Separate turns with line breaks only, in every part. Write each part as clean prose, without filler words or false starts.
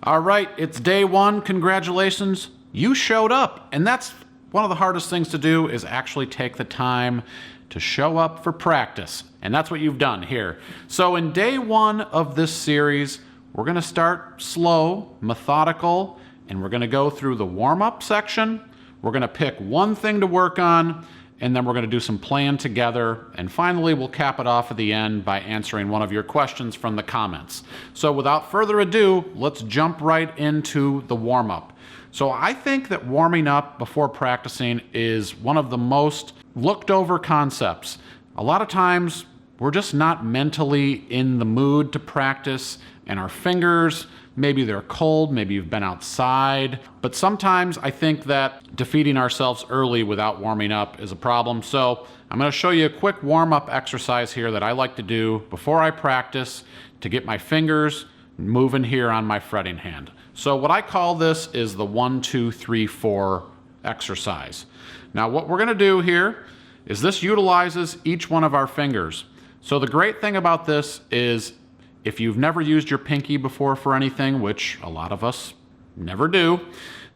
All right, it's day one. Congratulations. You showed up. And that's one of the hardest things to do, is actually take the time to show up for practice. And that's what you've done here. So in day one of this series, we're going to start slow, methodical, and we're going to go through the warm-up section. We're going to pick one thing to work on, and then we're going to do some playing together, and finally we'll cap it off at the end by answering one of your questions from the comments. So without further ado, let's jump right into the warm-up. So I think that warming up before practicing is one of the most looked over concepts. A lot of times we're just not mentally in the mood to practice, and our fingers, maybe they're cold, maybe you've been outside, but sometimes I think that defeating ourselves early without warming up is a problem. So I'm going to show you a quick warm-up exercise here that I like to do before I practice to get my fingers moving here on my fretting hand. So what I call this is the 1, 2, 3, 4 exercise. Now what we're going to do here is this utilizes each one of our fingers. So the great thing about this is if you've never used your pinky before for anything, which a lot of us never do,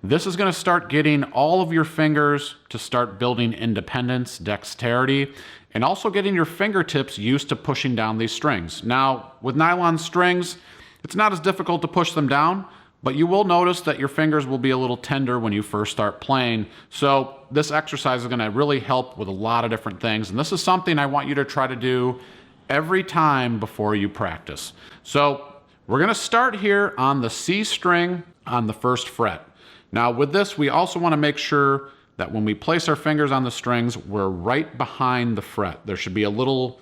this is going to start getting all of your fingers to start building independence, dexterity, and also getting your fingertips used to pushing down these strings. Now, with nylon strings, it's not as difficult to push them down, but you will notice that your fingers will be a little tender when you first start playing. So this exercise is going to really help with a lot of different things, and this is something I want you to try to do every time before you practice. So we're going to start here on the C string on the first fret. Now with this, we also want to make sure that when we place our fingers on the strings, we're right behind the fret. There should be a little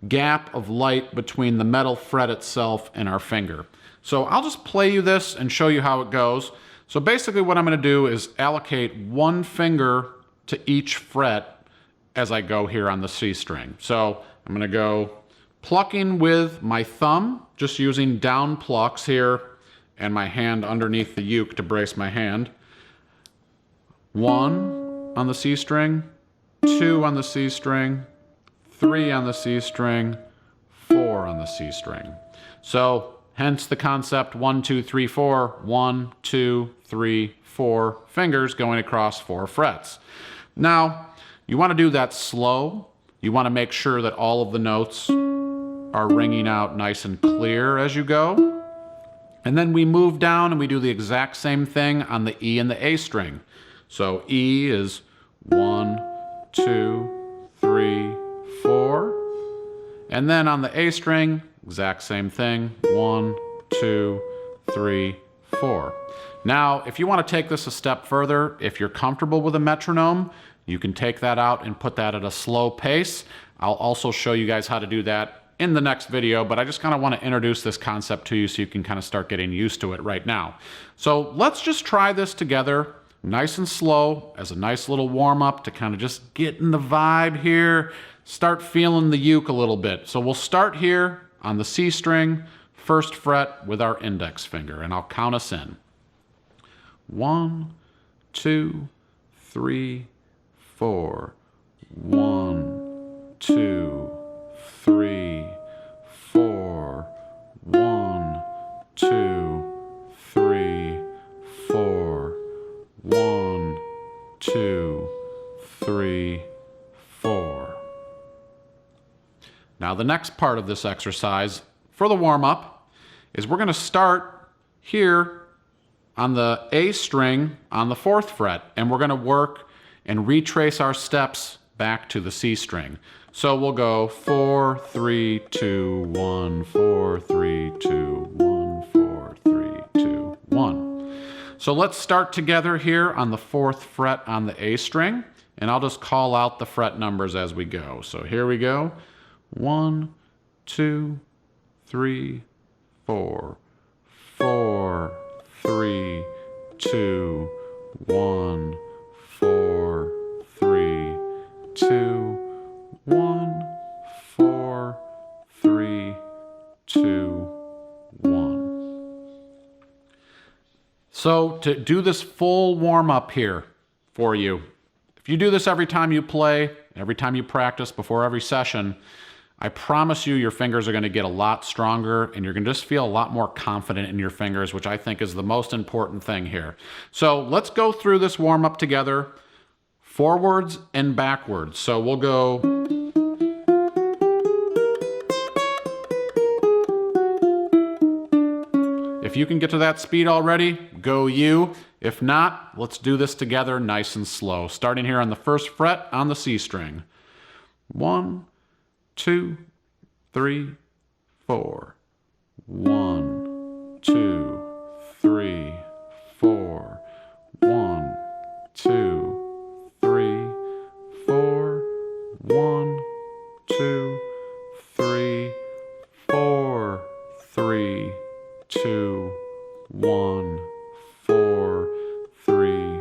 gap of light between the metal fret itself and our finger. So I'll just play you this and show you how it goes. So basically what I'm going to do is allocate one finger to each fret as I go here on the C string. So I'm going to go plucking with my thumb, just using down plucks here, and my hand underneath the uke to brace my hand. 1 on the C string, 2 on the C string, 3 on the C string, 4 on the C string. So hence the concept 1, 2, 3, 4, 1, 2, 3, 4 fingers going across 4 frets. Now, you want to do that slow. You want to make sure that all of the notes are ringing out nice and clear as you go. And then we move down and we do the exact same thing on the E and the A string. So E is 1, 2, 3, 4. And then on the A string, exact same thing, 1, 2, 3, 4. Now, if you want to take this a step further, if you're comfortable with a metronome, you can take that out and put that at a slow pace. I'll also show you guys how to do that in the next video, but I just kind of want to introduce this concept to you so you can kind of start getting used to it right now. So let's just try this together, nice and slow, as a nice little warm-up to kind of just get in the vibe here, start feeling the uke a little bit. So we'll start here on the C string, first fret with our index finger, and I'll count us in. 1, 2, 3, 4. 1, 2, 3, 4. 1, 2, 3, 4. 1, 2, 3, 4. Now the next part of this exercise for the warm-up is we're going to start here on the A string on the 4th fret, and we're going to work and retrace our steps back to the C string. So we'll go 4, 3, 2, 1, 4, 3, 2, 1, 4, 3, 2, 1. So let's start together here on the 4th fret on the A string, and I'll just call out the fret numbers as we go. So here we go. 1, 2, 3, 4. 4, 3, 2, 1, 4, 3, 2, 1, 4, 3, 2, 1. So to do this full warm-up here for you, if you do this every time you play, every time you practice, before every session, I promise you your fingers are going to get a lot stronger and you're going to just feel a lot more confident in your fingers, which I think is the most important thing here. So let's go through this warm-up together, forwards and backwards. So we'll go. If you can get to that speed already, go you. If not, let's do this together nice and slow, starting here on the first fret on the C string. 1, 2, 3, 4. 1, 2, 3, 4. 1, 2, 3, 4. 1, 2, 3, 4. 3, 2, 1, 4, 3,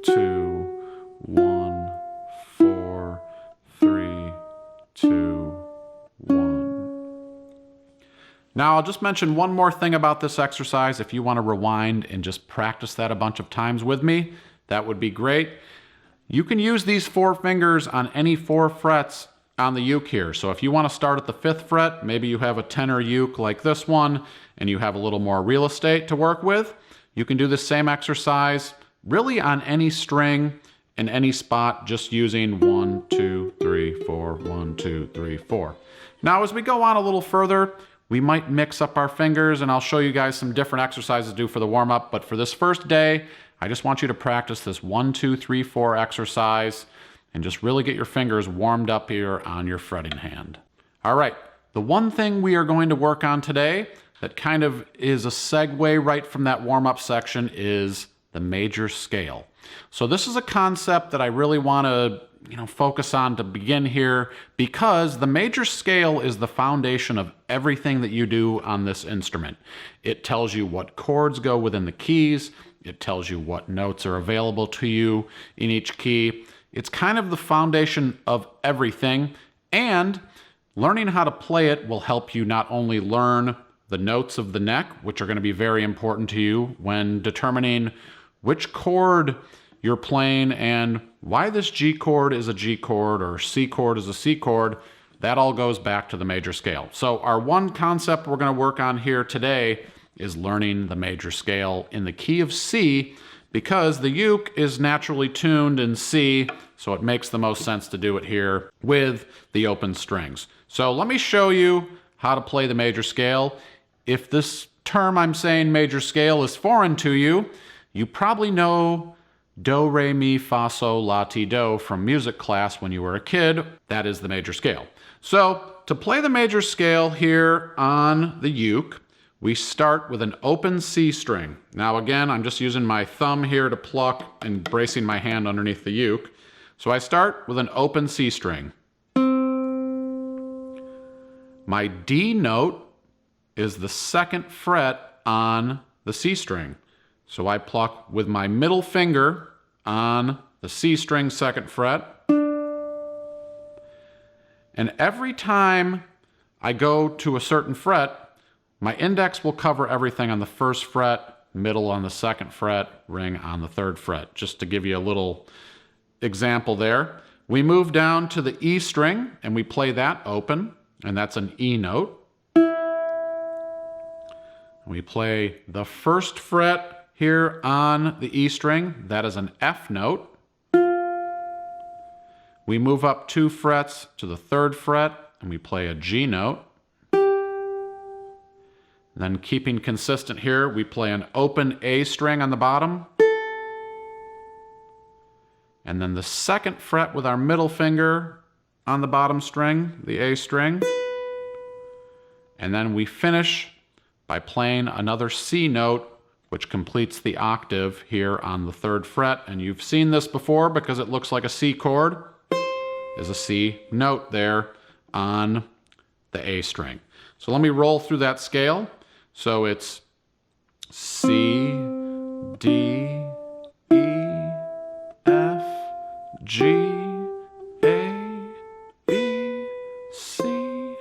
2, 1, 4, 3, 2, 1. Now I'll just mention one more thing about this exercise. If you want to rewind and just practice that a bunch of times with me, that would be great. You can use these 4 fingers on any 4 frets on the uke here. So if you want to start at the 5th fret, maybe you have a tenor uke like this one, and you have a little more real estate to work with, you can do the same exercise really on any string in any spot, just using 1, 2, 3, 4, 1, 2, 3, 4. Now as we go on a little further, we might mix up our fingers, and I'll show you guys some different exercises to do for the warm-up, but for this first day, I just want you to practice this 1, 2, 3, 4 exercise and just really get your fingers warmed up here on your fretting hand. All right, the one thing we are going to work on today that kind of is a segue right from that warm-up section is the major scale. So this is a concept that I really want to focus on to begin here, because the major scale is the foundation of everything that you do on this instrument. It tells you what chords go within the keys. It tells you what notes are available to you in each key. It's kind of the foundation of everything, and learning how to play it will help you not only learn the notes of the neck, which are going to be very important to you when determining which chord you're playing and why this G chord is a G chord or C chord is a C chord. That all goes back to the major scale. So our one concept we're going to work on here today is learning the major scale in the key of C, because the uke is naturally tuned in C, so it makes the most sense to do it here with the open strings. So let me show you how to play the major scale. If this term I'm saying major scale is foreign to you, you probably know do, re, mi, fa, sol, la, ti, do from music class when you were a kid. That is the major scale. So to play the major scale here on the uke, we start with an open C string. Now again, I'm just using my thumb here to pluck and bracing my hand underneath the uke. So I start with an open C string. My D note is the 2nd fret on the C string. So I pluck with my middle finger on the C string 2nd fret. And every time I go to a certain fret, my index will cover everything on the 1st fret, middle on the 2nd fret, ring on the 3rd fret, just to give you a little example there. We move down to the E string and we play that open, and that's an E note. We play the 1st fret here on the E string, that is an F note. We move up 2 frets to the 3rd fret and we play a G note. Then keeping consistent here, we play an open A string on the bottom. And then the 2nd fret with our middle finger on the bottom string, the A string. And then we finish by playing another C note, which completes the octave here on the 3rd fret. And you've seen this before because it looks like a C chord. There's a C note there on the A string. So let me roll through that scale. So it's C, D, E, F, G, A, E, C.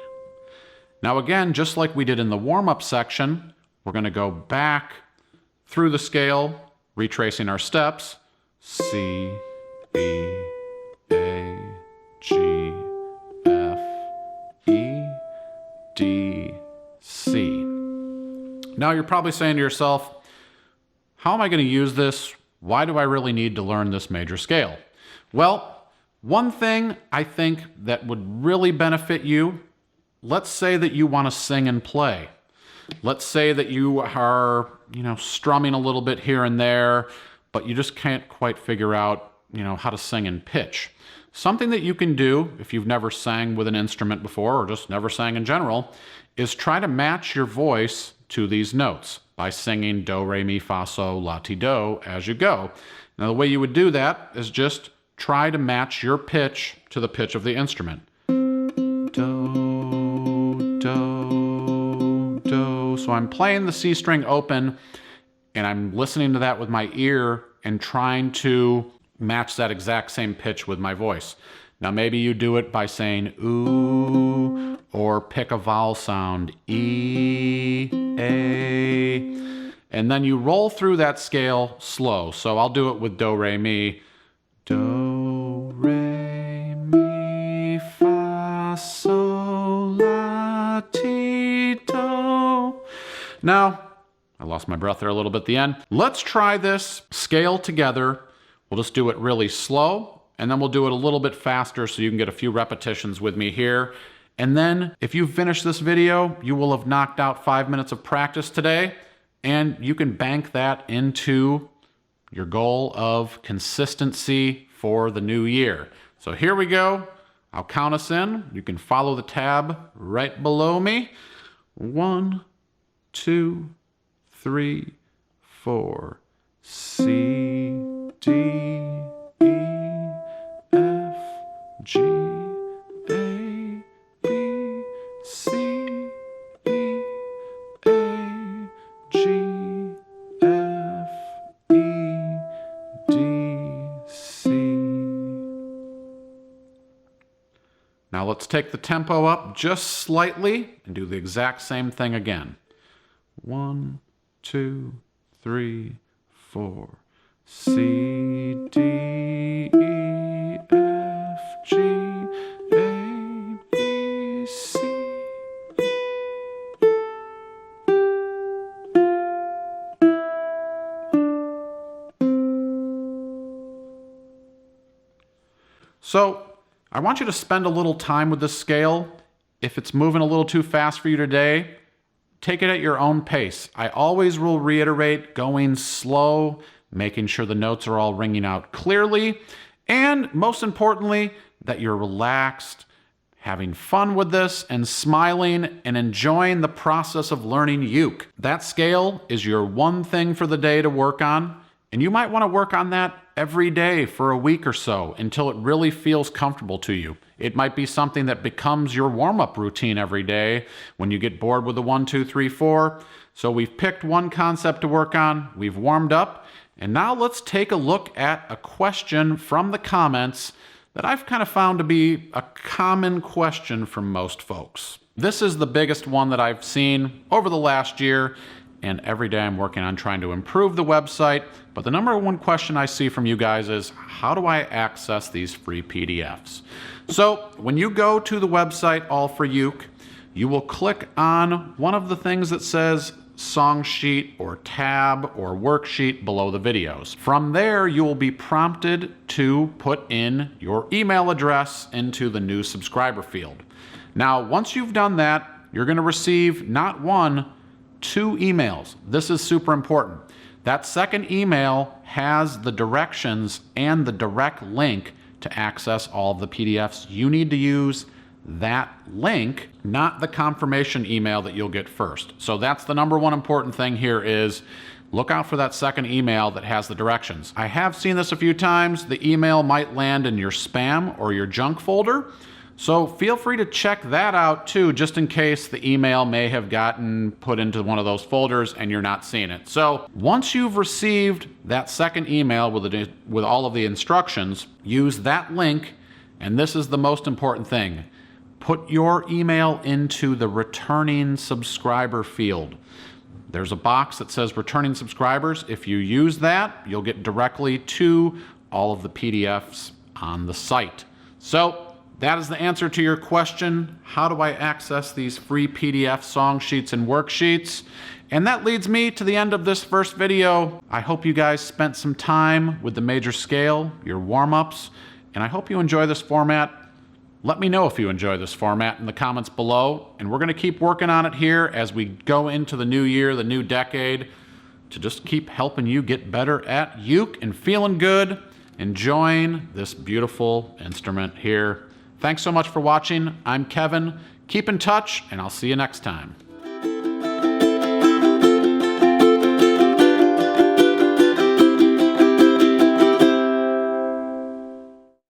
Now again, just like we did in the warm-up section, we're going to go back through the scale, retracing our steps. C, E, A, G, F, E, Now you're probably saying to yourself, how am I going to use this? Why do I really need to learn this major scale? Well, one thing I think that would really benefit you, let's say that you want to sing and play. Let's say that you are, strumming a little bit here and there, but you just can't quite figure out, how to sing in pitch. Something that you can do if you've never sang with an instrument before or just never sang in general is try to match your voice to these notes by singing do, re, mi, fa, sol, la, ti, do as you go. Now the way you would do that is just try to match your pitch to the pitch of the instrument. Do, do, do. So I'm playing the C string open and I'm listening to that with my ear and trying to match that exact same pitch with my voice. Now maybe you do it by saying ooh, or pick a vowel sound, E, A, and then you roll through that scale slow. So I'll do it with do, re, mi. Do, re, mi, fa, sol, la, ti, do. Now, I lost my breath there a little bit at the end. Let's try this scale together. We'll just do it really slow, and then we'll do it a little bit faster so you can get a few repetitions with me here. And then if you finish this video, you will have knocked out 5 minutes of practice today, and you can bank that into your goal of consistency for the new year. So here we go. I'll count us in. You can follow the tab right below me. 1, 2, 3, 4, C, D, E, F, G, A, B, C, E, A, G, F, E, D, C. Now let's take the tempo up just slightly and do the exact same thing again. 1, 2, 3, 4. C, D, E, F, G, A, B, C. So, I want you to spend a little time with this scale. If it's moving a little too fast for you today, take it at your own pace. I always will reiterate going slow, making sure the notes are all ringing out clearly, and most importantly, that you're relaxed, having fun with this, and smiling and enjoying the process of learning uke. That scale is your one thing for the day to work on, and you might want to work on that every day for a week or so until it really feels comfortable to you. It might be something that becomes your warm-up routine every day when you get bored with the 1, 2, 3, 4. So we've picked one concept to work on, we've warmed up, and now let's take a look at a question from the comments that I've kind of found to be a common question from most folks. This is the biggest one that I've seen over the last year, and every day I'm working on trying to improve the website. But the number one question I see from you guys is, how do I access these free PDFs? So when you go to the website All for Uke, you will click on one of the things that says song sheet or tab or worksheet below the videos. From there, you will be prompted to put in your email address into the new subscriber field. Now, once you've done that, you're going to receive not 1, 2 emails. This is super important. That second email has the directions and the direct link to access all of the PDFs. You need to use that link, not the confirmation email that you'll get first. So that's the number one important thing here is look out for that second email that has the directions. I have seen this a few times. The email might land in your spam or your junk folder. So feel free to check that out too, just in case the email may have gotten put into one of those folders and you're not seeing it. So once you've received that second email with all of the instructions, use that link, and this is the most important thing. Put your email into the returning subscriber field. There's a box that says returning subscribers. If you use that, you'll get directly to all of the PDFs on the site. So that is the answer to your question. How do I access these free PDF song sheets and worksheets? And that leads me to the end of this first video. I hope you guys spent some time with the major scale, your warm-ups, and I hope you enjoy this format. Let me know if you enjoy this format in the comments below, and we're going to keep working on it here as we go into the new year, the new decade, to just keep helping you get better at uke and feeling good, enjoying this beautiful instrument here. Thanks so much for watching. I'm Kevin. Keep in touch, and I'll see you next time.